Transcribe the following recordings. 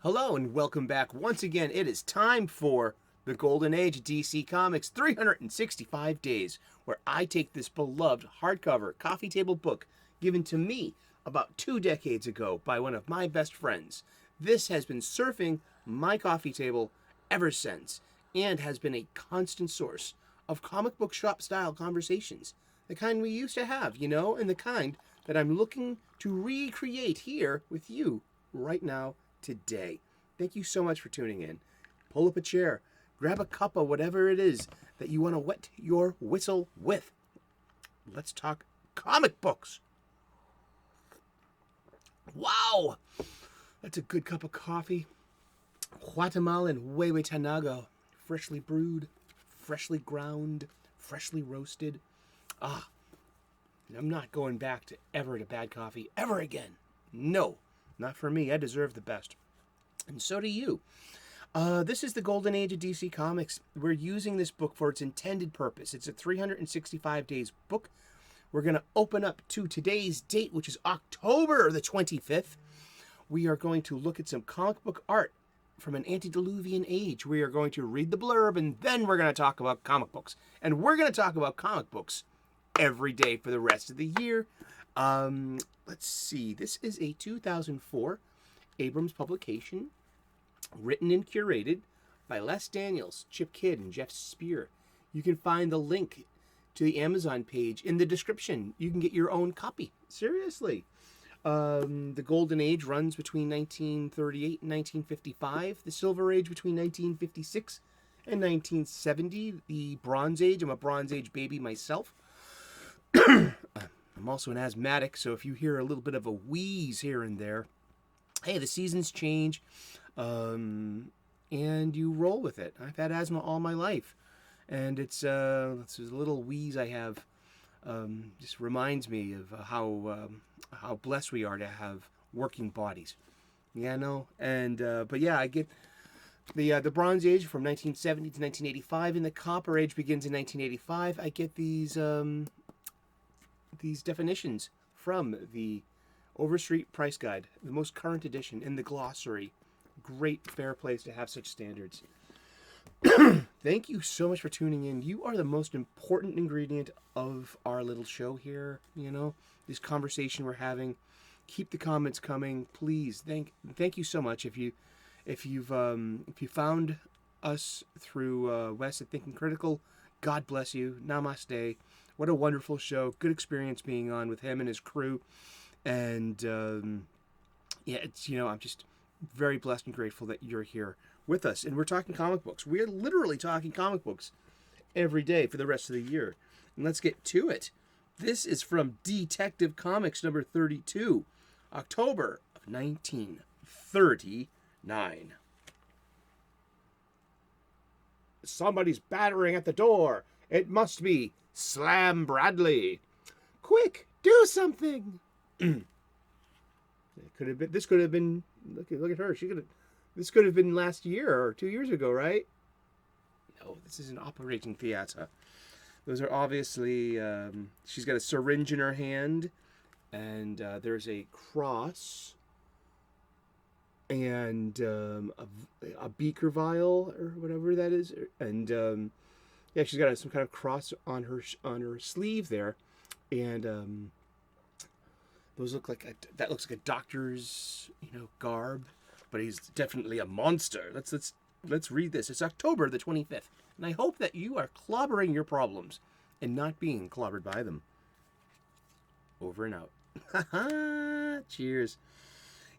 Hello and welcome back. Once again, it is time for the Golden Age of DC Comics 365 Days, where I take this beloved hardcover coffee table book given to me about 2 decades ago by one of my best friends. This has been surfing my coffee table ever since and has been a constant source of comic book shop style conversations. The kind we used to have, and the kind that I'm looking to recreate here with you right now today. Thank you so much for tuning in. Pull up a chair, grab a cup of whatever it is that you want to wet your whistle with. Let's talk comic books. Wow, that's a good cup of coffee. Guatemalan Huehuetanago, freshly brewed, freshly ground, freshly roasted. I'm not going back to bad coffee ever again. No. Not for me. I deserve the best. And so do you. This is the Golden Age of DC Comics. We're using this book for its intended purpose. It's a 365 days book. We're going to open up to today's date, which is October the 25th. We are going to look at some comic book art from an antediluvian age. We are going to read the blurb, and then we're going to talk about comic books. And we're going to talk about comic books every day for the rest of the year. Let's see. This is a 2004 Abrams publication, written and curated by Les Daniels, Chip Kidd, and Geoff Spear. You can find the link to the Amazon page in the description. You can get your own copy. Seriously. The Golden Age runs between 1938 and 1955. The Silver Age between 1956 and 1970. The Bronze Age. I'm a Bronze Age baby myself. I'm also an asthmatic, so if you hear a little bit of a wheeze here and there, hey, the seasons change, and you roll with it. I've had asthma all my life, and it's a little wheeze I have. Just reminds me of how blessed we are to have working bodies. Yeah, no, and but yeah, I get the Bronze Age from 1970 to 1985, and the Copper Age begins in 1985. I get these definitions from the Overstreet Price Guide, the most current edition, in the glossary. Great, fair place to have such standards. Thank you so much for tuning in. You are the most important ingredient of our little show here. This conversation we're having. Keep the comments coming, please. Thank you so much. If you found us through Wes at Thinking Critical, God bless you. Namaste. What a wonderful show. Good experience being on with him and his crew. And, I'm just very blessed and grateful that you're here with us. And we're talking comic books. We're literally talking comic books every day for the rest of the year. And let's get to it. This is from Detective Comics number 32, October of 1939. Somebody's battering at the door. It must be Slam Bradley. Quick, do something. This could have been. Look at her. This could have been last year or 2 years ago, right? No, this is an operating theater. Those are obviously. She's got a syringe in her hand, and there's a cross and a beaker vial or whatever that is, and she's got some kind of cross on her sleeve there, and that looks like a doctor's garb, but he's definitely a monster. Let's read this. It's October the 25th, and I hope that you are clobbering your problems and not being clobbered by them. Over and out. Cheers.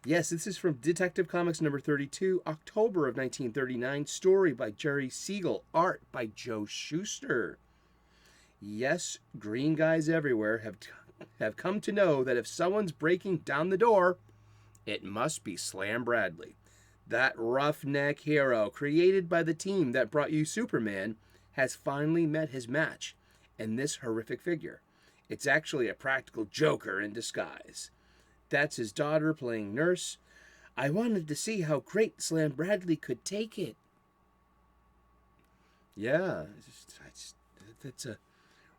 Yes, this is from Detective Comics number 32, October of 1939. Story by Jerry Siegel. Art by Joe Shuster. Yes, green guys everywhere have come to know that if someone's breaking down the door, it must be Slam Bradley. That roughneck hero created by the team that brought you Superman has finally met his match in this horrific figure. It's actually a practical joker in disguise. That's his daughter playing nurse. I wanted to see how great Slam Bradley could take it. Yeah,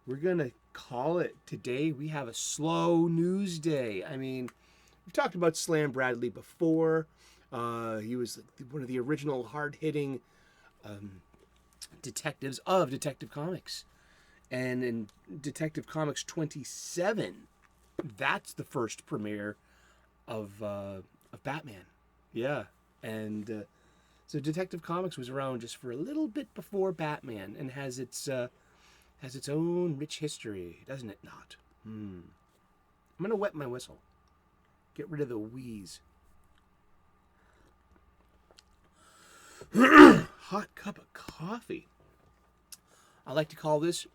we're going to call it today. We have a slow news day. I mean, we've talked about Slam Bradley before. He was one of the original hard-hitting detectives of Detective Comics. And in Detective Comics 27, that's the first premiere of Batman. Yeah. And so Detective Comics was around just for a little bit before Batman and has its own rich history, doesn't it not? I'm going to wet my whistle. Get rid of the wheeze. Hot cup of coffee. I like to call this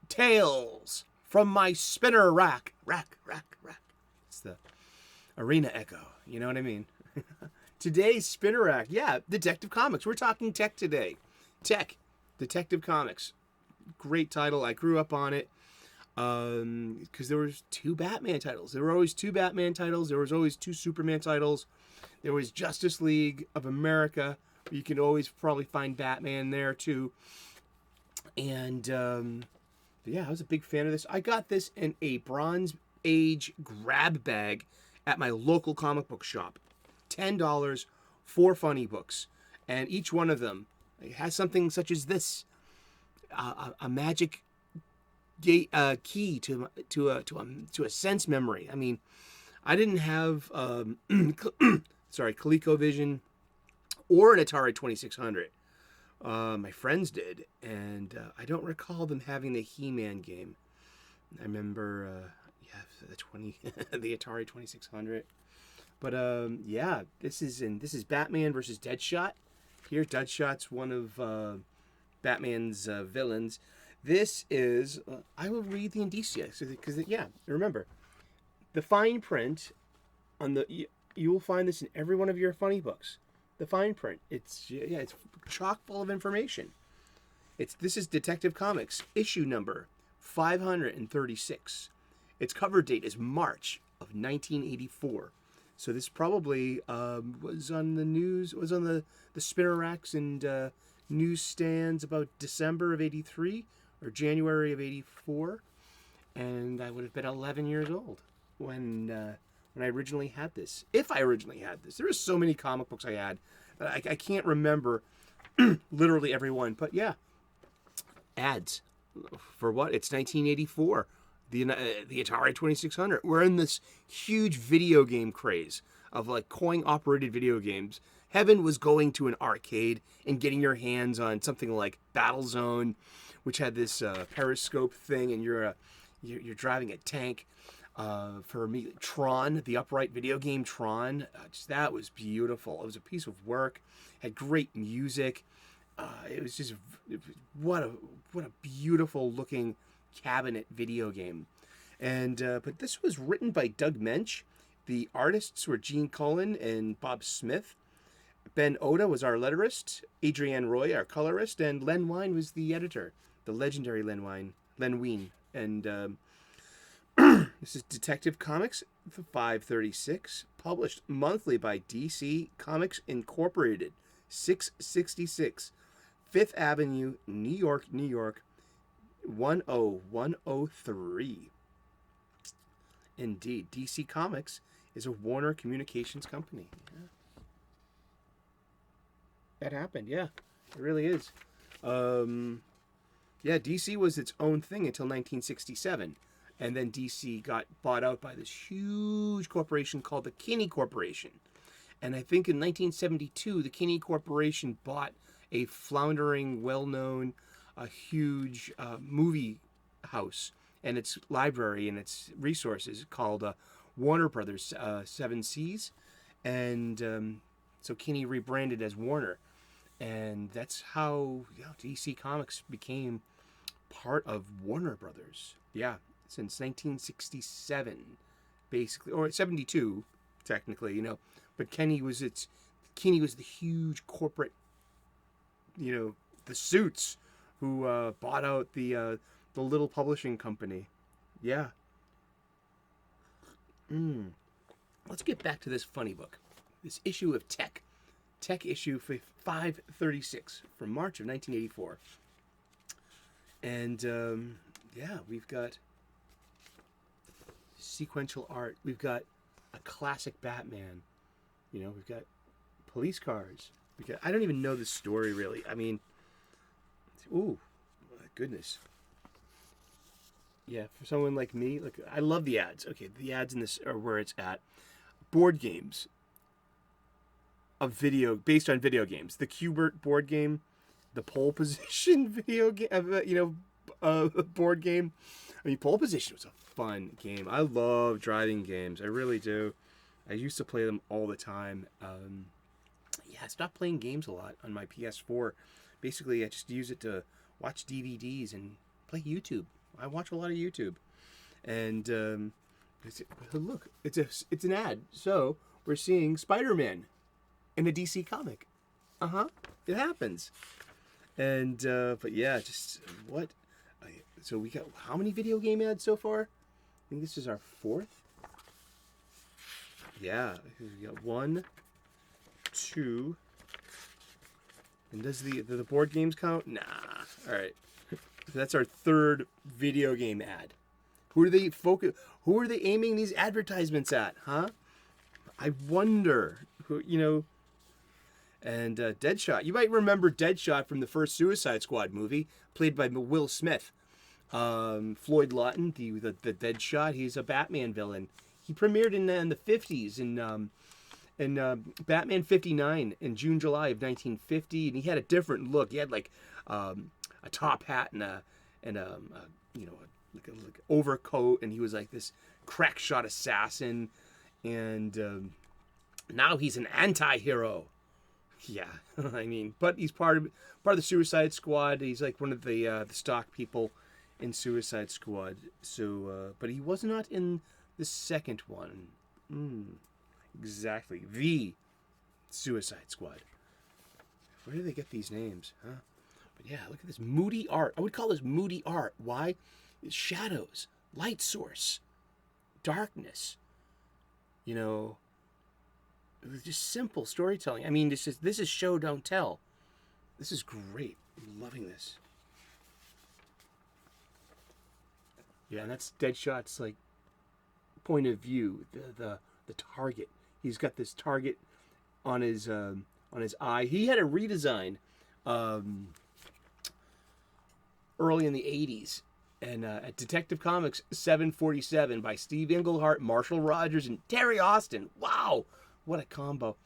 Tales from my spinner rack. Rack. It's the arena echo. You know what I mean? Today's spinner rack. Yeah, Detective Comics. We're talking tech today. Tech. Detective Comics. Great title. I grew up on it. Because there was 2 Batman titles. There were always 2 Batman titles. There was always 2 Superman titles. There was Justice League of America. You can always probably find Batman there too. And yeah, I was a big fan of this. I got this in a Bronze Age grab bag at my local comic book shop. $10 for Funnybooks. And each one of them has something such as this. A magic key to a sense memory. I mean, I didn't have ColecoVision or an Atari 2600. My friends did, and I don't recall them having the He-Man game. I remember, the Atari 2600. But yeah, this is Batman versus Deadshot. Here, Deadshot's one of Batman's villains. This is, I will read the indicia, because, yeah, remember, the fine print on the, you will find this in every one of your funny books. The fine print, it's chock full of information. This is Detective Comics, issue number 536. Its cover date is March of 1984. So this probably was on the news, was on the spinner racks and newsstands about December of 83 or January of 84. And I would have been 11 years old when I originally had this. If I originally had this. There were so many comic books I had. I can't remember literally every one. But yeah, ads. For what? It's 1984. The Atari 2600. We're in this huge video game craze of like coin-operated video games. Heaven was going to an arcade and getting your hands on something like Battlezone, which had this periscope thing, and you're driving a tank. For me, Tron, the upright video game Tron, that was beautiful. It was a piece of work. Had great music. It was just what a beautiful looking cabinet video game. And but this was written by Doug Mensch. The artists were Gene Colan and Bob Smith. Ben Oda was our letterist, Adrienne Roy our colorist, and Len Wein was the editor, the legendary Len Wein. And this is Detective Comics 536, published monthly by DC Comics Incorporated, 666 Fifth Avenue, New York, 10103. Indeed, DC Comics is a Warner Communications company. Yeah. That happened, yeah. It really is. Yeah, DC was its own thing until 1967. And then DC got bought out by this huge corporation called the Kinney Corporation. And I think in 1972, the Kinney Corporation bought a floundering, well-known, huge movie house and its library and its resources called Warner Brothers 7 Seas. And so Kinney rebranded as Warner. And that's how DC Comics became part of Warner Brothers. Yeah, since 1967, basically, or 72, technically, But Kinney was the huge corporate, the suits who bought out the little publishing company. Yeah. Let's get back to this funny book. This issue of Tech issue 536 from March of 1984. And yeah, we've got sequential art. We've got a classic Batman. You know, we've got police cars. I don't even know the story really. I mean, ooh, my goodness. Yeah, for someone like me, like I love the ads. Okay, the ads in this are where it's at. Board games. Based on video games. The Qbert board game, the pole position video game, board game. I mean, pole position was a fun game. I love driving games. I really do. I used to play them all the time. I stopped playing games a lot on my PS4. Basically, I just use it to watch DVDs and play YouTube. I watch a lot of YouTube. And look, it's an ad. So we're seeing Spider-Man in a DC comic. It happens. And but yeah, just what? So we got how many video game ads so far? I think this is our 4th. Yeah, we got 1, 2. And does the board games count? Nah. All right. So that's our 3rd video game ad. Who are they aiming these advertisements at, huh? I wonder who, And Deadshot. You might remember Deadshot from the first Suicide Squad movie, played by Will Smith. Floyd Lawton, the Deadshot, he's a Batman villain. He premiered in the 50s in Batman 59 in July of 1950, and he had a different look. He had like a top hat and a overcoat, and he was like this crack shot assassin, and now he's an anti-hero. Yeah, I mean, but he's part of the Suicide Squad. He's like one of the stock people in Suicide Squad. So, but he was not in the second one. Exactly, the Suicide Squad. Where do they get these names, huh? But yeah, look at this moody art. I would call this moody art. Why? It's shadows, light source, darkness. Just simple storytelling. I mean, this is show don't tell. This is great. I'm loving this. Yeah, and that's Deadshot's like point of view. The target. He's got this target on his eye. He had a redesign early in the 80s. And at Detective Comics 747 by Steve Englehart, Marshall Rogers, and Terry Austin. Wow, what a combo.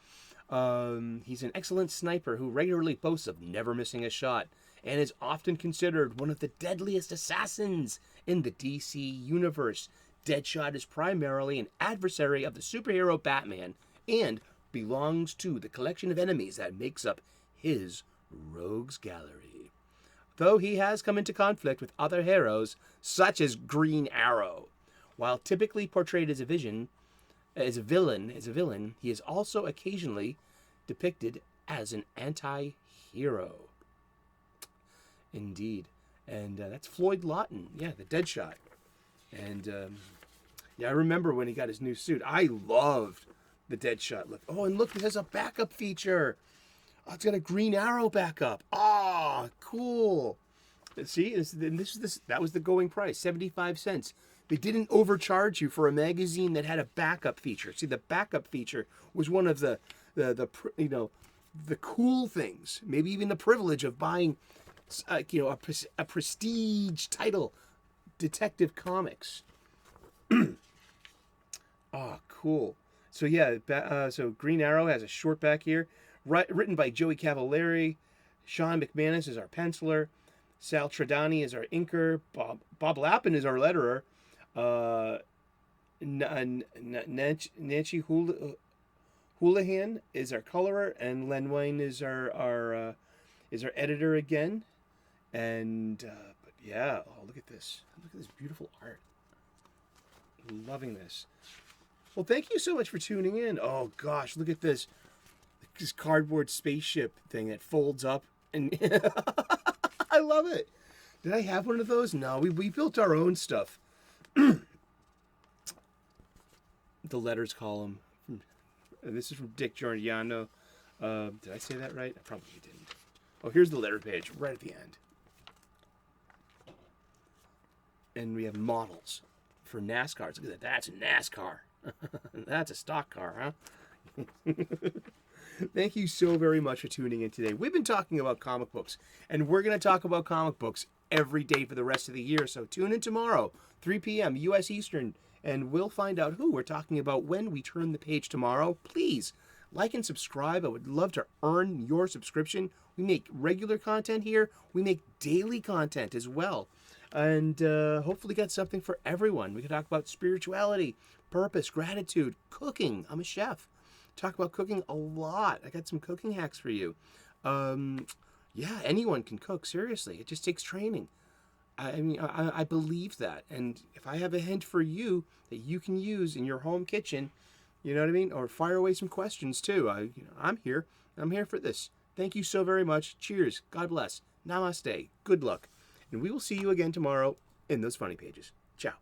He's an excellent sniper who regularly boasts of never missing a shot and is often considered one of the deadliest assassins in the DC universe. Deadshot is primarily an adversary of the superhero Batman and belongs to the collection of enemies that makes up his rogues gallery. Though he has come into conflict with other heroes, such as Green Arrow. While typically portrayed as a villain, he is also occasionally depicted as an anti-hero. Indeed. And that's Floyd Lawton, yeah, the Deadshot. And I remember when he got his new suit. I loved the Deadshot look. Oh, and look, it has a backup feature. Oh, it's got a Green Arrow backup. Ah, cool. See, that was the going price, 75 cents. They didn't overcharge you for a magazine that had a backup feature. See, the backup feature was one of the cool things, maybe even the privilege of buying, a prestige title, Detective Comics. Oh, cool. So yeah, so Green Arrow has a short back here. Written by Joey Cavalieri. Sean McManus is our penciler. Sal Tradani is our inker. Bob Lappin is our letterer. Nancy Houlihan is our colorer, and Len Wayne is our editor again. And but yeah, oh, look at this! Look at this beautiful art. Loving this. Well, thank you so much for tuning in. Oh gosh, look at this cardboard spaceship thing that folds up, and I love it. Did I have one of those? No, we built our own stuff. The letters column. This is from Dick Giordano. Did I say that right? I probably didn't. Oh, here's the letter page right at the end. And we have models for NASCARs. Look at that. That's a NASCAR. That's a stock car, huh? Thank you so very much for tuning in today. We've been talking about comic books, and we're going to talk about comic books every day for the rest of the year. So tune in tomorrow, 3 p.m. U.S. Eastern, and we'll find out who we're talking about when we turn the page tomorrow. Please like and subscribe. I would love to earn your subscription. We make regular content here. We make daily content as well. And hopefully got something for everyone. We can talk about spirituality, purpose, gratitude, cooking. I'm a chef. Talk about cooking a lot. I got some cooking hacks for you. Yeah, anyone can cook. Seriously, it just takes training. I believe that. And if I have a hint for you that you can use in your home kitchen, you know what I mean? Or fire away some questions too. I'm here. I'm here for this. Thank you so very much. Cheers. God bless. Namaste. Good luck. And we will see you again tomorrow in those funny pages. Ciao.